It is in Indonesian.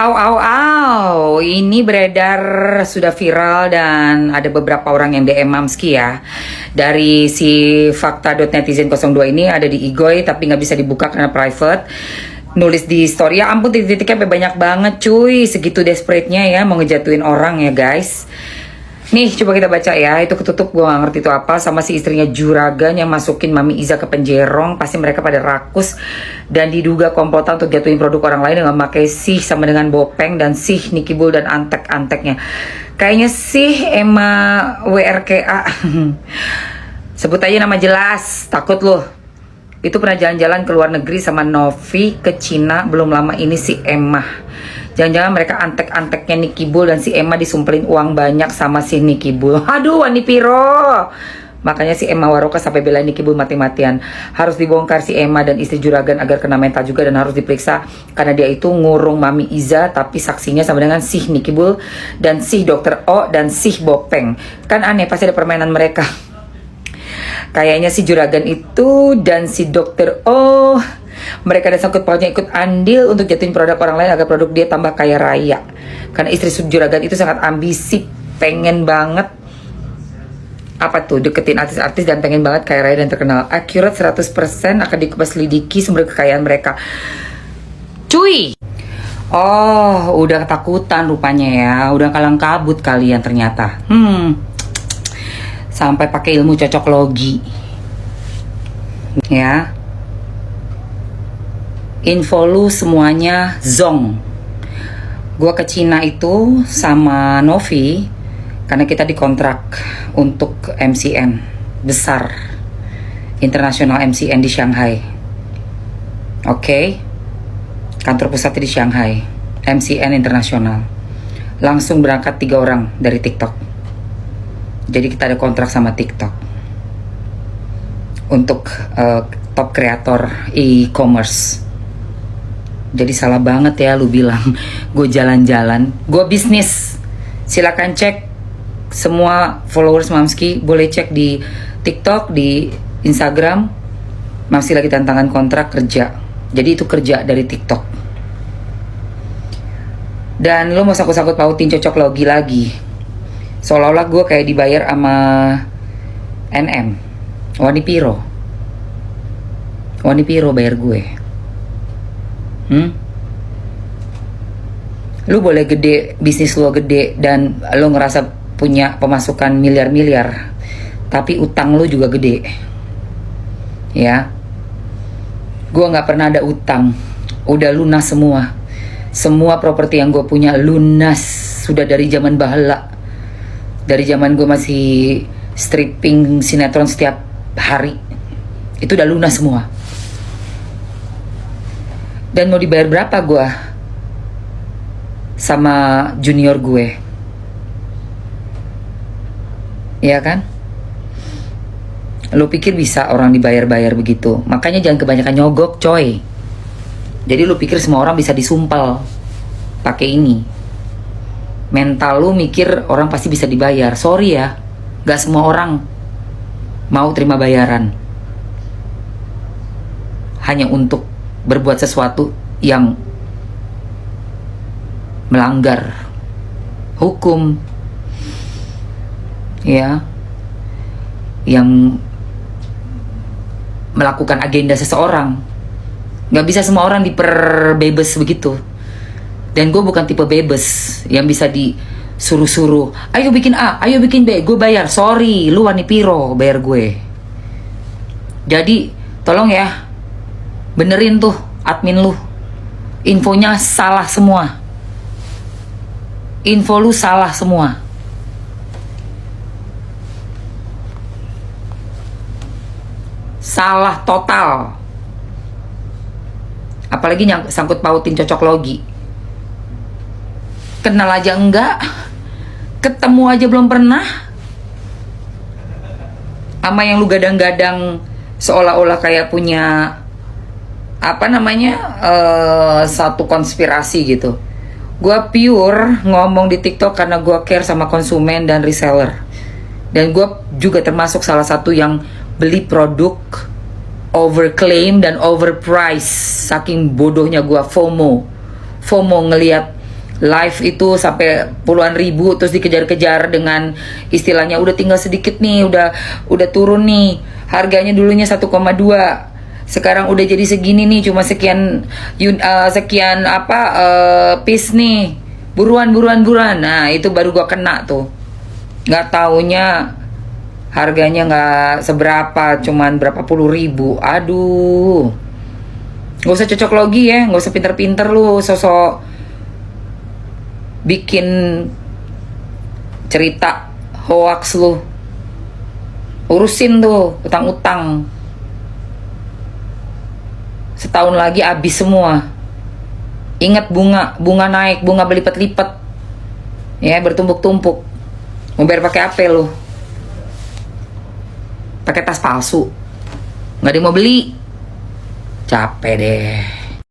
Au au au, ini beredar sudah viral dan ada beberapa orang yang DM Mamski ya. Dari si fakta.netizen02 ini ada di Igoy tapi nggak bisa dibuka karena private. Nulis di story, ya ampun titik-titiknya banyak banget cuy. Segitu desperate-nya ya mau ngejatuhin orang ya guys. Nih coba kita baca ya, itu ketutup gue gak ngerti itu apa. Sama si istrinya Juragan yang masukin Mami Iza ke penjerong. Pasti mereka pada rakus dan diduga komplotan untuk jatuhin produk orang lain dengan memakai sih sama dengan Bopeng dan sih Nicky Bull dan antek-anteknya. Kayaknya sih Emma WRKA. Sebut aja nama jelas, takut loh. Itu pernah jalan-jalan ke luar negeri sama Novi ke Cina belum lama ini si Emma. Jangan-jangan mereka antek-anteknya Nicky Bull dan si Emma disumpelin uang banyak sama si Nicky Bull. Aduh, Wani Piro. Makanya si Emma Waroka sampai belain Nicky Bull mati-matian. Harus dibongkar si Emma dan istri Juragan agar kena mental juga dan harus diperiksa karena dia itu ngurung Mami Iza tapi saksinya sama dengan si Nicky Bull dan si Dr. O dan si Bopeng. Kan aneh, pasti ada permainan mereka. Kayaknya si Juragan itu dan si Dr. O mereka ada sangkut pautnya ikut andil untuk jatuhin produk orang lain agar produk dia tambah kaya raya. Karena istri Juragan itu sangat ambisi, pengen banget deketin artis-artis dan pengen banget kaya raya dan terkenal. Accurate 100% akan dikupas lidiki sumber kekayaan mereka. Cuy. Oh, udah ketakutan rupanya ya. Udah kalang kabut kalian ternyata. Sampai pakai ilmu cocok logi. Ya. Info lu semuanya zong. Gua ke Cina itu sama Novi karena kita dikontrak untuk MCN besar, internasional MCN di Shanghai. Oke, kantor pusatnya di Shanghai, MCN internasional. Langsung berangkat 3 orang dari TikTok. Jadi kita ada kontrak sama TikTok untuk top kreator e-commerce. Jadi salah banget ya lu bilang gue jalan-jalan, gue bisnis. Silakan cek semua followers Mamski, boleh cek di TikTok, di Instagram. Mamski lagi tantangan kontrak kerja. Jadi itu kerja dari TikTok. Dan lu mau sangkut-sangkut pautin cocok logi lagi. Seolah-olah gue kayak dibayar sama NM, Wani Piro. Wani Piro bayar gue. Lu boleh gede, bisnis lu gede dan lu ngerasa punya pemasukan miliar-miliar, tapi utang lu juga gede. Ya. Gua nggak pernah ada utang. Udah lunas semua. Semua properti yang gue punya lunas sudah dari zaman bahala. Dari zaman gue masih stripping sinetron setiap hari. Itu udah lunas semua. Dan mau dibayar berapa gue sama junior gue? Ya kan? Lo pikir bisa orang dibayar-bayar begitu? Makanya jangan kebanyakan nyogok coy. Jadi lo pikir semua orang bisa disumpal pakai ini. Mental lo mikir orang pasti bisa dibayar. Sorry ya, gak semua orang mau terima bayaran hanya untuk berbuat sesuatu yang melanggar hukum, ya, yang melakukan agenda seseorang. Gak bisa semua orang diperbebas begitu. Dan gue bukan tipe bebas yang bisa disuruh-suruh, ayo bikin A, ayo bikin B, gue bayar. Sorry, lu Wani Piro bayar gue. Jadi tolong ya, benerin tuh admin lu. Infonya salah semua. Info lu salah semua. Salah total. Apalagi sangkut pautin cocok logi. Kenal aja enggak, ketemu aja belum pernah. Sama yang lu gadang-gadang seolah-olah kayak punya satu konspirasi gitu. Gua pure ngomong di TikTok karena gua care sama konsumen dan reseller. Dan gua juga termasuk salah satu yang beli produk overclaim dan overprice. Saking bodohnya gua FOMO ngelihat live itu sampai puluhan ribu, terus dikejar-kejar dengan istilahnya udah tinggal sedikit nih, udah turun nih harganya, dulunya 1,2, sekarang udah jadi segini nih, cuma sekian piece nih, buruan. Nah itu baru gua kena tuh, nggak taunya harganya nggak seberapa, cuman berapa puluh ribu. Aduh, nggak usah cocok logi ya, nggak usah pinter-pinter lu sosok bikin cerita hoax lu. Urusin tuh utang-utang, setahun lagi habis semua. Ingat bunga naik, bunga berlipat-lipat ya, bertumpuk-tumpuk. Mau bayar pakai apa lu? Pakai tas palsu, nggak ada yang mau beli. Capek deh.